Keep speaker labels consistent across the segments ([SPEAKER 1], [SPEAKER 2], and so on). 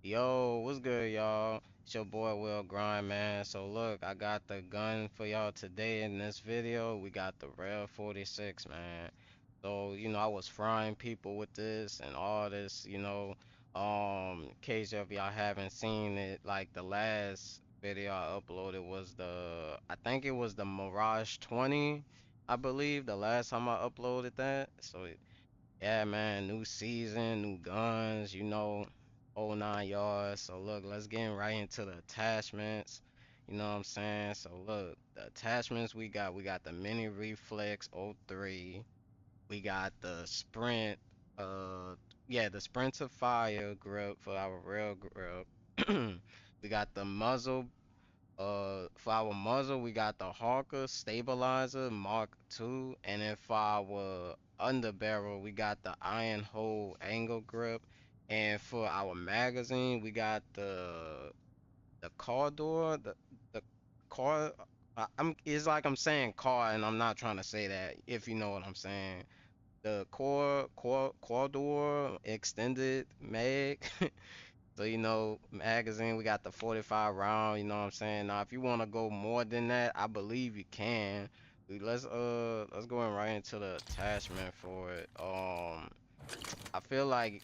[SPEAKER 1] Yo, what's good, y'all? It's your boy Will Grind, man. So look, I got the gun for y'all today in this video. We got the REV-46, man. So, I was frying people with this and all this, in case of y'all haven't seen it, like the last video I uploaded was I think it was the Mirage 20, I believe, the last time I uploaded that. So yeah, man, new season, new guns, whole 9 yards. So look, let's get right into the attachments. You know what I'm saying? So look, the attachments we got the mini reflex '03. We got the sprint, the sprint to fire grip for our rail grip. We got the muzzle, for our muzzle, we got the Hawker Stabilizer Mark II, and then for our underbarrel, we got the Iron Hole Angle Grip, and for our magazine, we got the car door, the car. It's like I'm saying car, and I'm not trying to say that. If you know what I'm saying, the core door extended mag. So, magazine, we got the 45 round, you know what I'm saying? Now, if you want to go more than that, I believe you can. Let's go in right into the attachment for it. I feel like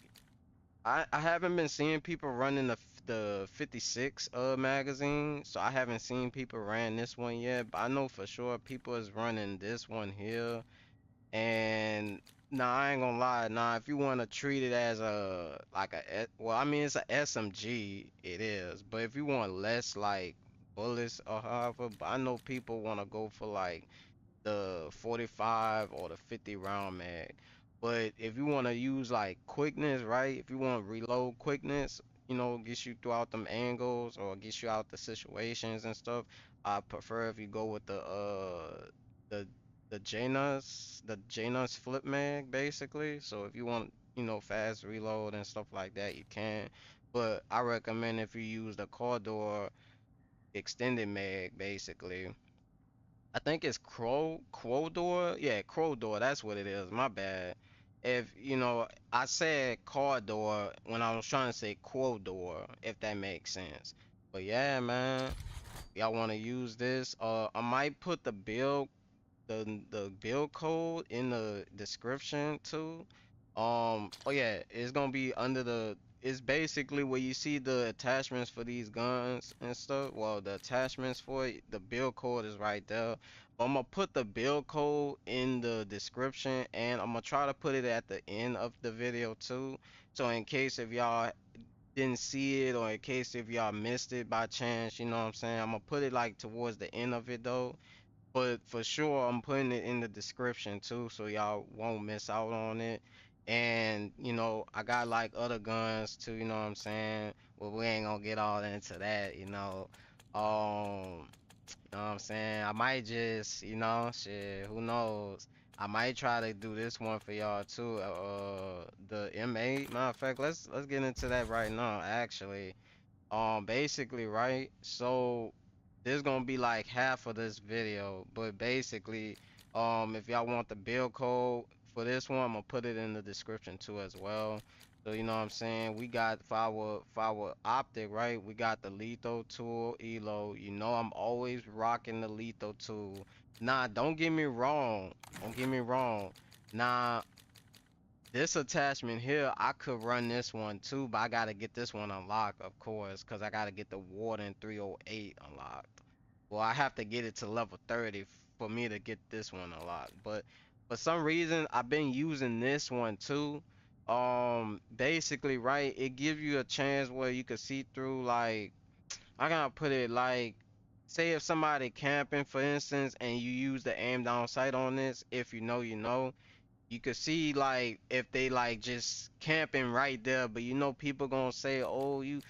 [SPEAKER 1] I haven't been seeing people running the 56 magazine, so I haven't seen people ran this one yet, but I know for sure people is running this one here. And nah, I ain't gonna lie. Nah, if you want to treat it as well, I mean it's a SMG, it is. But if you want less like bullets or however, but I know people want to go for like the 45 or the 50 round mag. But if you want to use like quickness, right? If you want reload quickness, gets you throughout them angles or gets you out the situations and stuff, I prefer if you go with the the Janus flip mag basically. So if you want, fast reload and stuff like that, you can. But I recommend if you use the Cordor extended mag basically. I think it's Crowdor. Yeah, Crowdor. That's what it is. My bad. If I said car door when I was trying to say Quodor, if that makes sense. But yeah, man, y'all want to use this? I might put the build code in the description too. Oh yeah, it's gonna be under it's basically where you see the attachments for these guns and stuff. Well, the attachments for it, the build code is right there. But I'm gonna put the build code in the description, and I'm gonna try to put it at the end of the video too. So in case if y'all didn't see it, or in case if y'all missed it by chance, you know what I'm saying? I'm gonna put it like towards the end of it though, but for sure, I'm putting it in the description too, so y'all won't miss out on it. And I got like other guns too, you know what I'm saying? Well, we ain't gonna get all into that, you know what I'm saying? I might just, shit, who knows? I might try to do this one for y'all too. The M8. Matter of fact, let's get into that right now, actually. Basically, right? So there's gonna be like half of this video, but basically, if y'all want the build code for this one, I'm gonna put it in the description too as well. So you know what I'm saying? We got for our optic, right? We got the lethal tool, ELO. I'm always rocking the lethal tool. Nah, don't get me wrong. Don't get me wrong. Nah, this attachment here, I could run this one too, but I gotta get this one unlocked, of course, because I gotta get the Warden 308 unlocked. Well, I have to get it to level 30 for me to get this one unlocked. But for some reason, I've been using this one too. Basically, right, it gives you a chance where you could see through, like, I gotta put it like, say if somebody camping, for instance, and you use the aim down sight on this, if you know, you know, you could see like if they like just camping right there, but people gonna say, oh you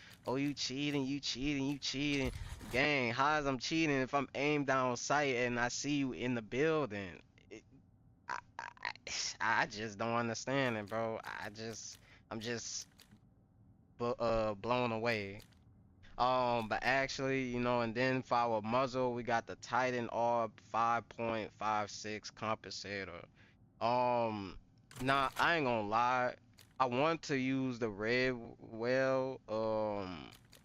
[SPEAKER 1] cheating, you cheating, you cheating. Gang, how is I'm cheating if I'm aimed down sight and I see you in the building? It, I just don't understand it, bro. I'm just blown away. But actually, and then for our muzzle, we got the Titan R 5.56 compensator. Um, nah, I ain't gonna lie. I want to use the red well,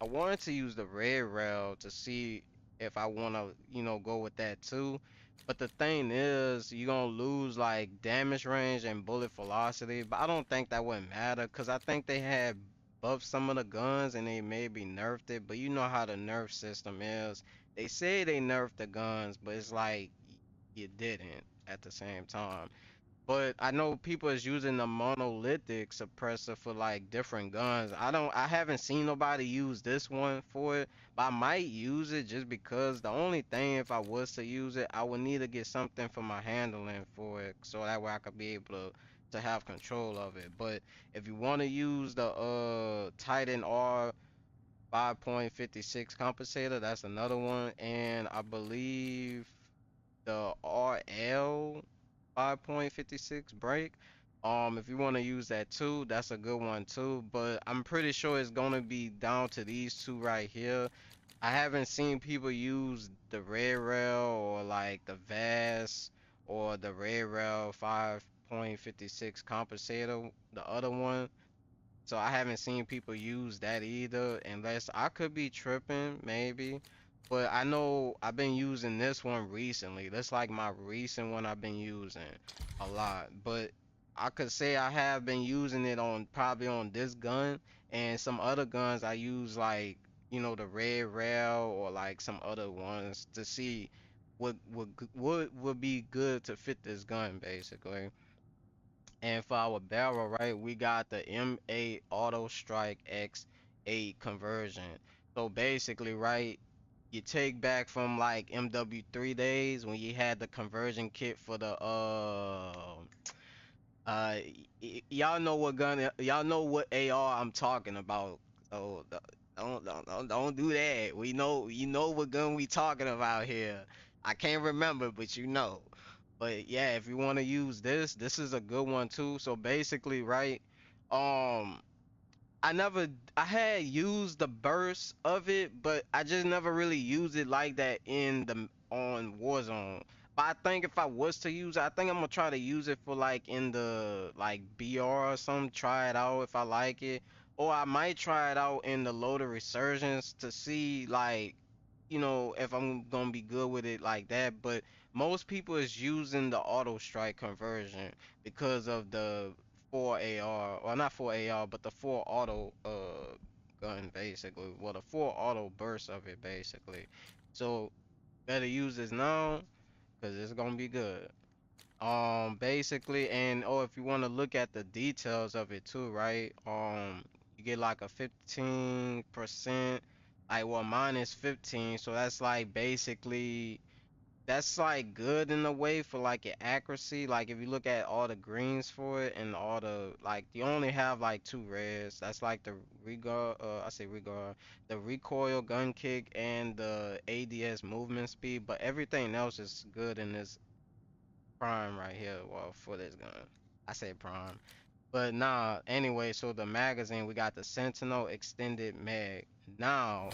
[SPEAKER 1] I wanted to use the red rail to see if I want to, go with that too. But the thing is, you're gonna lose like damage range and bullet velocity. But I don't think that would matter because I think they had buffed some of the guns and they maybe nerfed it. But you know how the nerf system is. They say they nerfed the guns, but it's like you didn't at the same time. But I know people is using the monolithic suppressor for like different guns. I haven't seen nobody use this one for it, but I might use it just because the only thing if I was to use it, I would need to get something for my handling for it so that way I could be able to have control of it. But if you want to use the Titan R 5.56 compensator, that's another one, and I believe the RL 5.56 brake. If you want to use that too, that's a good one too. But I'm pretty sure it's gonna be down to these two right here. I haven't seen people use the red rail or like the VAS or the red rail 5.56 compensator, the other one. So I haven't seen people use that either, unless I could be tripping, maybe. But I know I've been using this one recently. That's like my recent one I've been using a lot. But I could say I have been using it on probably on this gun and some other guns I use like, the red rail or like some other ones to see what would be good to fit this gun basically. And for our barrel, right, we got the M8 Auto Strike X8 conversion. So basically, right, you take back from like MW3 days when you had the conversion kit for the uh y'all know what gun y'all know what AR I'm talking about. So don't do that. We know you know what gun we talking about here. I can't remember, but you know. But yeah, if you want to use this is a good one too. So basically, right? Um, I never, I had used the burst of it, but I just never really used it like that in the on Warzone. But I think if I was to use it, I think I'm gonna try to use it for like in the like BR or something, try it out if I like it. Or I might try it out in the loader resurgence to see like, if I'm gonna be good with it like that. But most people is using the auto strike conversion because of the 4 AR, or not 4 AR, but the 4 auto gun basically. Well, the 4 auto burst of it basically. So better use this now because it's gonna be good. Basically, and oh, if you want to look at the details of it too, right? You get like a 15%, like well, mine is 15, so that's like basically that's like good in a way for like your accuracy. Like if you look at all the greens for it and all the like you only have like two reds. That's like the regard I say regard, the recoil gun kick and the ADS movement speed, but everything else is good in this prime right here. Well, for this gun. I say prime. But nah, anyway, so the magazine we got the Sentinel extended mag. Now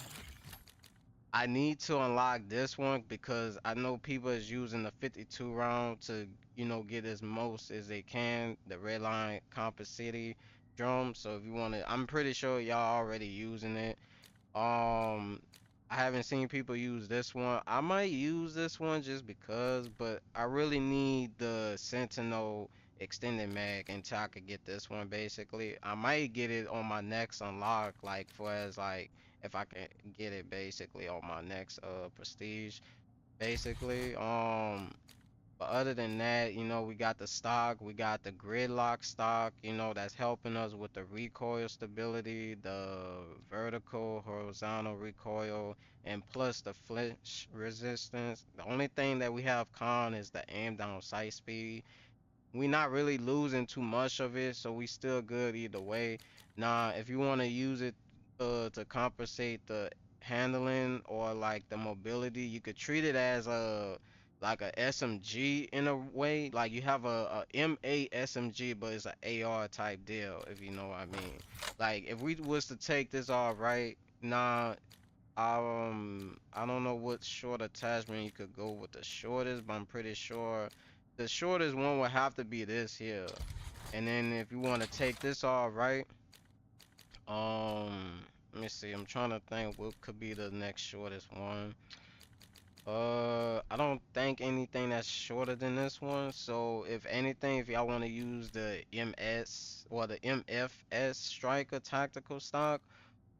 [SPEAKER 1] I need to unlock this one because I know people is using the 52 round to, get as most as they can, the Redline Compass City drum. So if you want to, I'm pretty sure y'all already using it. Um, I haven't seen people use this one. I might use this one just because, but I really need the Sentinel extended mag until I could get this one basically. I might get it on my next unlock, like for as like if I can get it basically on my next prestige basically. But other than that, we got the stock, we got the gridlock stock, that's helping us with the recoil stability, the vertical, horizontal recoil, and plus the flinch resistance. The only thing that we have con is the aim down sight speed. We not really losing too much of it, so we still good either way. Now, if you want to use it to compensate the handling or like the mobility, you could treat it as a like a SMG in a way. Like you have a M8 SMG, but it's an AR type deal, if you know what I mean. Like if we was to take this off right now, I don't know what short attachment you could go with the shortest, but I'm pretty sure the shortest one would have to be this here. And then if you want to take this off, right? Let me me see. I'm trying to think what could be the next shortest one. I don't think anything that's shorter than this one. So if anything, if y'all want to use the MS or the MFS striker tactical stock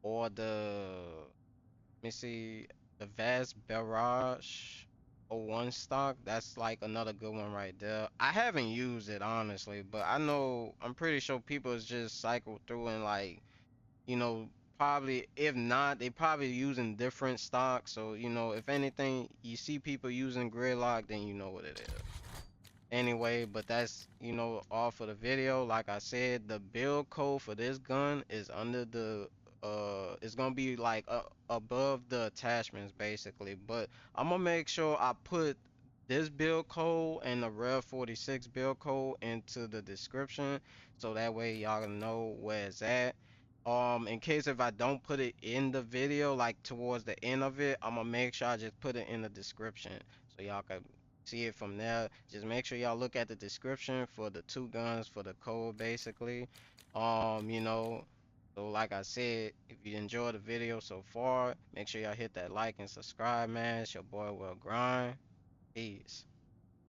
[SPEAKER 1] or let me see, the Vast Barrage '01 stock, that's like another good one right there. I haven't used it honestly, but I know I'm pretty sure people is just cycle through and like, you know, probably if not, they probably using different stocks. So, if anything, you see people using gridlock, then you know what it is. Anyway, but that's, all for the video. Like I said, the build code for this gun is under it's gonna be like above the attachments basically. But I'm gonna make sure I put this build code and the REV-46 build code into the description so that way y'all know where it's at. In case if I don't put it in the video, like towards the end of it, I'm gonna make sure I just put it in the description so y'all can see it from there. Just make sure y'all look at the description for the two guns for the code basically. Um, you know, so like I said, if you enjoyed the video so far, make sure y'all hit that like and subscribe, man. It's your boy Will Grind. Peace.